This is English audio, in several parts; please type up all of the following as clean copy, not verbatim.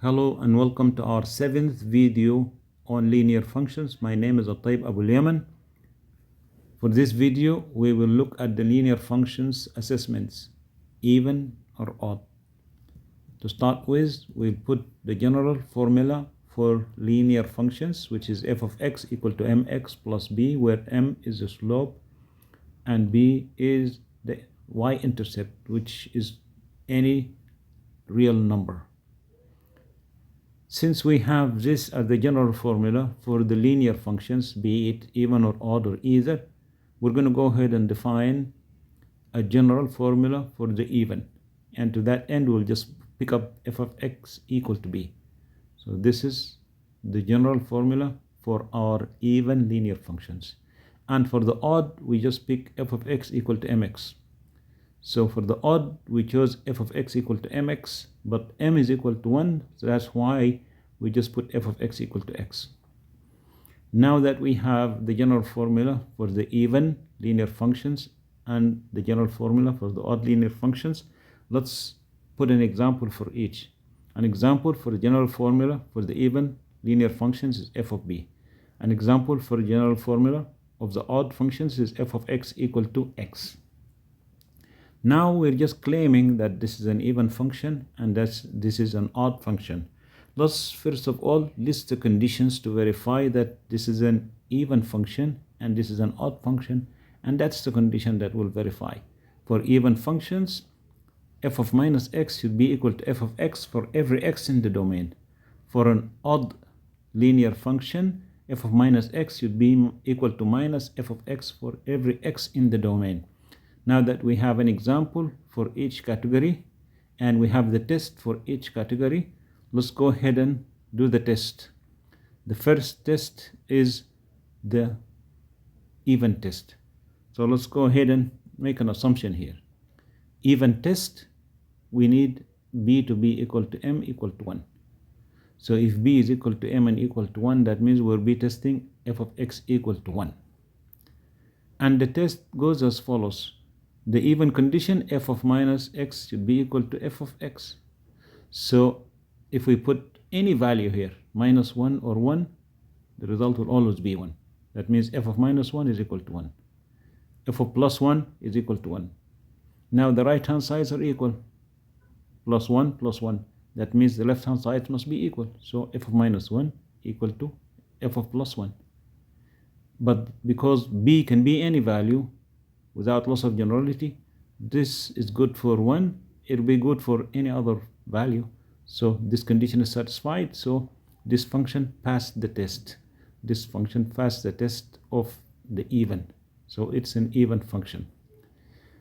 Hello and welcome to our 7th video on linear functions. My name is Attaib Abu Yaman. For this video, we will look at the linear functions assessments, even or odd. To start with, we'll put the general formula for linear functions, which is f of x equal to mx plus b, where m is the slope and b is the y-intercept, which is any real number. Since we have this as the general formula for the linear functions, be it even or odd or either, we're going to go ahead and define a general formula for the even. And to that end, we'll just pick up f of x equal to b. So this is the general formula for our even linear functions. And for the odd, we just pick f of x equal to mx. So for the odd, we chose f of x equal to mx, but m is equal to 1, so that's why we just put f of x equal to x. Now that we have the general formula for the even linear functions and the general formula for the odd linear functions, let's put an example for each. An example for the general formula for the even linear functions is f of b. An example for the general formula of the odd functions is f of x equal to x. Now we're just claiming that this is an even function and this is an odd function. Let's first of all list the conditions to verify that this is an even function and this is an odd function, and that's the condition that will verify. For even functions, f of minus x should be equal to f of x for every x in the domain. For an odd linear function, f of minus x should be equal to minus f of x for every x in the domain. Now that we have an example for each category and we have the test for each category, let's go ahead and do the test. The first test is the even test. So let's go ahead and make an assumption here. Even test, we need b to be equal to m equal to 1. So if b is equal to m and equal to 1, that means we'll be testing f of x equal to 1. And the test goes as follows. The even condition, f of minus x should be equal to f of x. So if we put any value here, minus 1 or 1, the result will always be 1. That means f of minus 1 is equal to 1. F of plus 1 is equal to 1. Now the right hand sides are equal. Plus 1 plus 1. That means the left hand side must be equal. So f of minus 1 equal to f of plus 1. But because b can be any value, without loss of generality, this is good for 1, it'll be good for any other value. So this condition is satisfied, so this function passed the test. This function passed the test of the even. So it's an even function.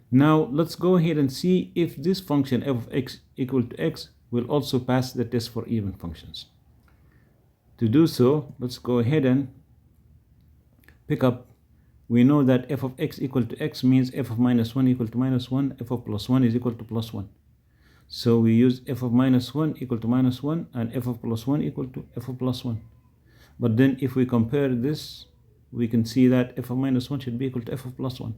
Now let's go ahead and see if this function f of x equal to x will also pass the test for even functions. To do so, let's go ahead and pick up. We know that f of x equal to x means f of minus 1 equal to minus 1, f of plus 1 is equal to plus 1. So we use f of minus 1 equal to minus 1 and f of plus 1 equal to f of plus 1. But then if we compare this, we can see that f of minus 1 should be equal to f of plus 1.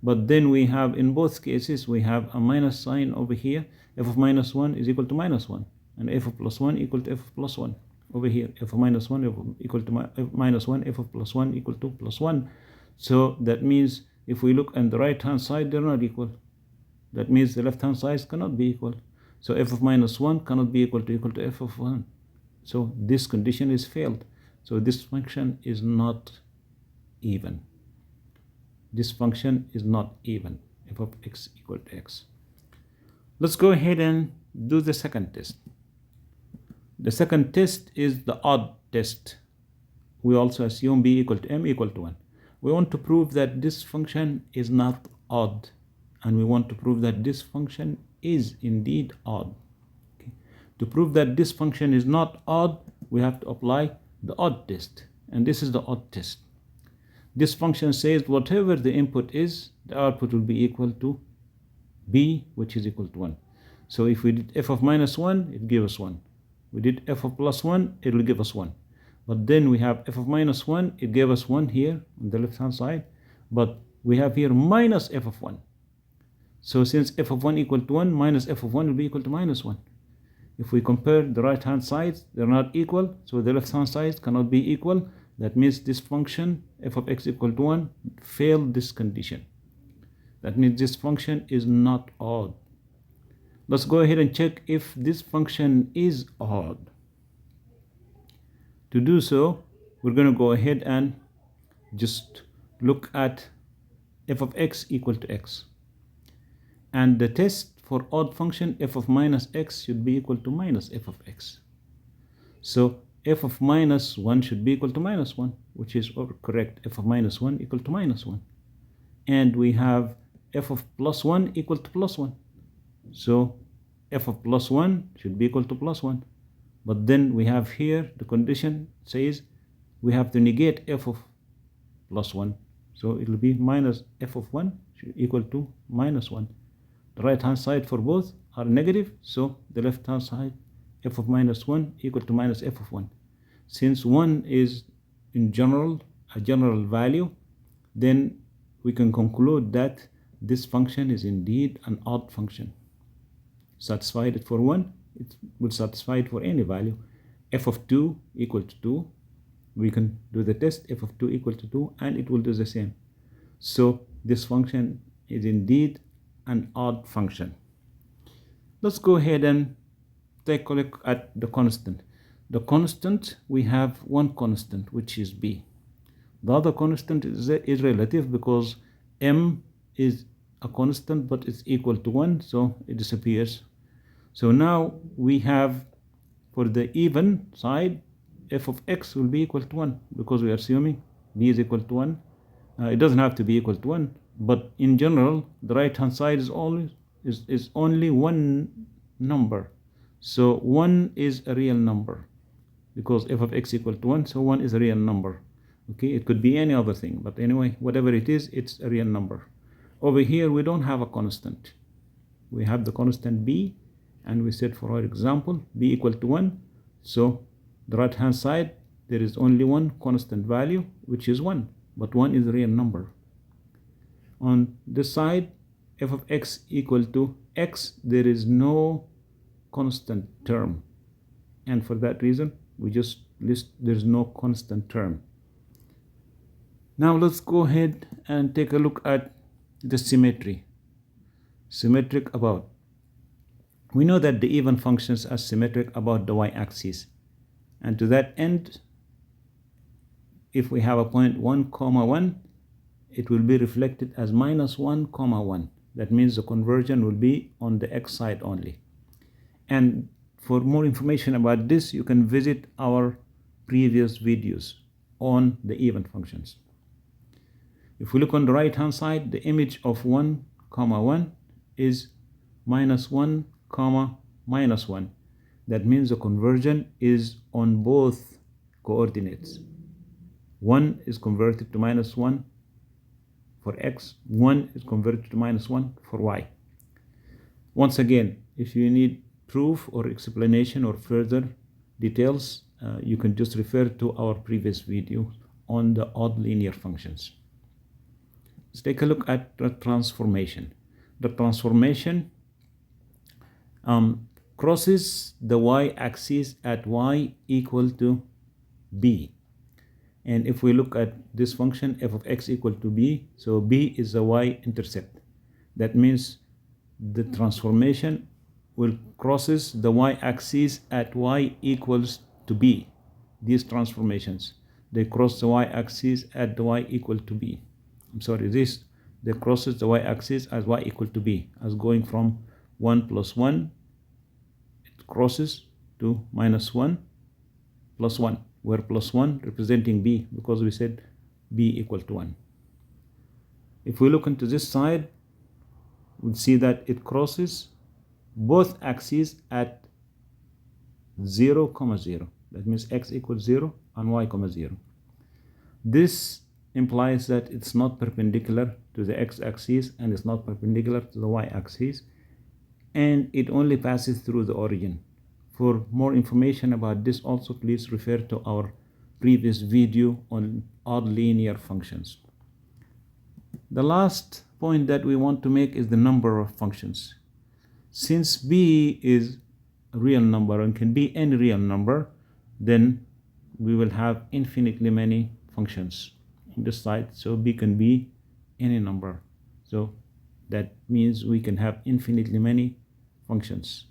But then we have, in both cases, we have a minus sign over here. F of minus 1 is equal to minus 1. And f of plus 1 equal to f of plus 1. Over here, f of minus 1 equal to minus 1, f of plus 1 equal to plus 1. So that means if we look on the right hand side, they're not equal. That means the left hand sides cannot be equal. So f of minus 1 cannot be equal to f of 1. So this condition is failed. So this function is not even. This function is not even, f of x equal to x. Let's go ahead and do the second test. The second test is the odd test. We also assume b equal to m equal to 1. We want to prove that this function is not odd, and we want to prove that this function is indeed odd. Okay. To prove that this function is not odd, we have to apply the odd test, and this is the odd test. This function says whatever the input is, the output will be equal to b, which is equal to 1. So if we did f of minus 1, it gives us 1. We did f of plus 1, it will give us 1. But then we have f of minus 1, it gave us 1 here on the left hand side, but we have here minus f of 1. So since f of 1 equal to 1, minus f of 1 will be equal to minus 1. If we compare the right hand sides, they're not equal, so the left hand sides cannot be equal. That means this function f of x equal to 1 failed this condition. That means this function is not odd. Let's go ahead and check if this function is odd. To do so, we're going to go ahead and just look at f of x equal to x. And the test for odd function f of minus x should be equal to minus f of x. So f of minus 1 should be equal to minus 1, which is correct. F of minus 1 equal to minus 1. And we have f of plus 1 equal to plus 1. So f of plus 1 should be equal to plus 1. But then we have here the condition says we have to negate f of plus 1. So it will be minus f of 1 should equal to minus 1. The right hand side for both are negative, so the left hand side f of minus 1 equal to minus f of 1. Since 1 is in general a general value, then we can conclude that this function is indeed an odd function. Satisfied it for 1, it will satisfy it for any value. F of 2 equal to 2, we can do the test, f of 2 equal to 2, and it will do the same. So this function is indeed an odd function. Let's go ahead and take a look at the constant. The constant, we have one constant, which is b. The other constant is relative because m is a constant, but it's equal to 1, so it disappears. So now we have, for the even side, f of x will be equal to 1 because we are assuming b is equal to 1. It doesn't have to be equal to 1, but in general, the right hand side is only one number. So 1 is a real number because f of x equal to 1, so 1 is a real number. Okay, it could be any other thing, but anyway, whatever it is, it's a real number. Over here, we don't have a constant. We have the constant b, and we said for our example, b equal to 1. So the right hand side, there is only one constant value, which is 1, but 1 is a real number. On this side, f of x equal to x, there is no constant term. And for that reason, we just list there's no constant term. Now let's go ahead and take a look at the symmetry. Symmetric about. We know that the even functions are symmetric about the y-axis. And to that end, if we have a point 1, 1, it will be reflected as minus 1, 1. That means the conversion will be on the x side only. And for more information about this, you can visit our previous videos on the even functions. If we look on the right hand side, the image of 1, 1 is minus 1, minus 1. That means the conversion is on both coordinates. 1 is converted to minus 1 for x, 1 is converted to minus 1 for y. Once again, if you need proof or explanation or further details, you can just refer to our previous video on the odd linear functions. Let's take a look at the transformation. The transformation crosses the y-axis at y equal to b. And if we look at this function, f of x equal to b, so b is the y-intercept. That means the transformation will crosses the y-axis at y equals to b. These transformations, they cross the y-axis at the y equal to b. They crosses the y-axis as y equal to b, as going from 1 plus 1, it crosses to minus 1 plus 1, where plus 1 representing b, because we said b equal to 1. If we look into this side, we'll see that it crosses both axes at 0, 0. That means x equals 0 and y, 0. This implies that it's not perpendicular to the x-axis and it's not perpendicular to the y-axis, and it only passes through the origin. For more information about this, also please refer to our previous video on odd linear functions. The last point that we want to make is the number of functions. Since b is a real number and can be any real number, then we will have infinitely many functions on this side. So b can be any number. So that means we can have infinitely many functions.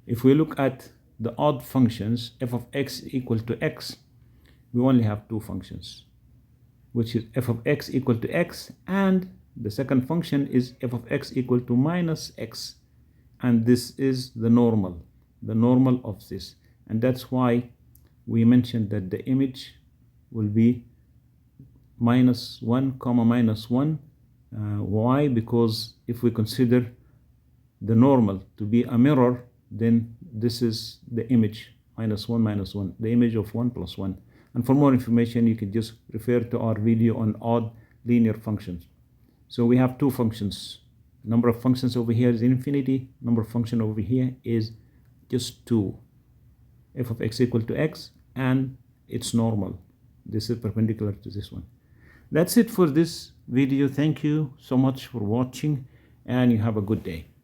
If we look at the odd functions, f of x equal to x, we only have two functions, which is f of x equal to x, and the second function is f of x equal to minus x. And this is the normal of this. And that's why we mentioned that the image will be minus 1 comma minus 1. Why? Because if we consider the normal to be a mirror, then this is the image, minus 1, the image of 1 plus 1. And for more information, you can just refer to our video on odd linear functions. So we have two functions. Number of functions over here is infinity. Number of function over here is just 2. F of x equal to x, and it's normal. This is perpendicular to this one. That's it for this video. Thank you so much for watching, and you have a good day.